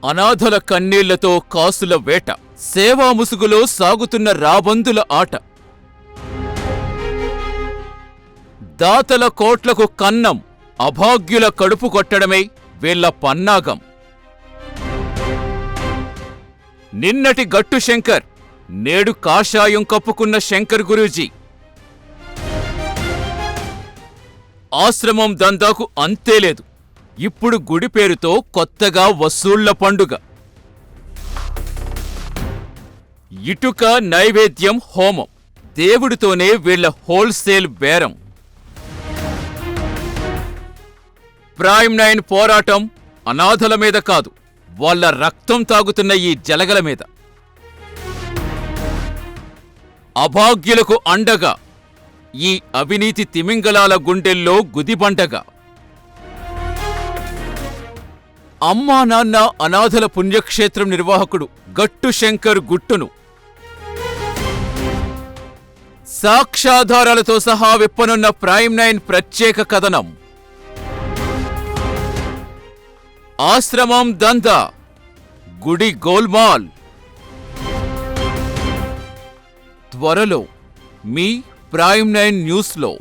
అనాథల కన్నీళ్లతో కాసుల వేట, సేవా ముసుగులో సాగుతున్న రాబందుల ఆట. దాతల కోట్లకు కన్నం, అభాగ్యుల కడుపు కొట్టడమే వీళ్ల పన్నాగం. నిన్నటి గట్టు శంకర్, నేడు కాషాయం కప్పుకున్న శంకర్ గురూజీ. ఆశ్రమం దందాకు అంతేలేదు. ఇప్పుడు గుడి పేరుతో కొత్తగా వసూళ్ల పండుగ. ఇటుక, నైవేద్యం, హోమం, దేవుడితోనే వీళ్ల హోల్సేల్ బేరం. ప్రైమ్ 9 పోరాటం అనాథల మీద కాదు, వాళ్ళ రక్తం తాగుతున్న ఈ జలగల మీద. అభాగ్యులకు అండగా ఈ అవినీతి తిమింగలాల గుండెల్లో గుదిబండగా. అమ్మా నాన్న అనాథల పుణ్యక్షేత్రం నిర్వాహకుడు గట్టు శంకర్ గుట్టును సాక్ష్యాధారాలతో సహా విప్పనున్న ప్రైమ్ 9 ప్రత్యేక కథనం. ఆశ్రమం దందా, గుడి గోల్మాల్. త్వరలో మీ ప్రైమ్ 9 న్యూస్లో.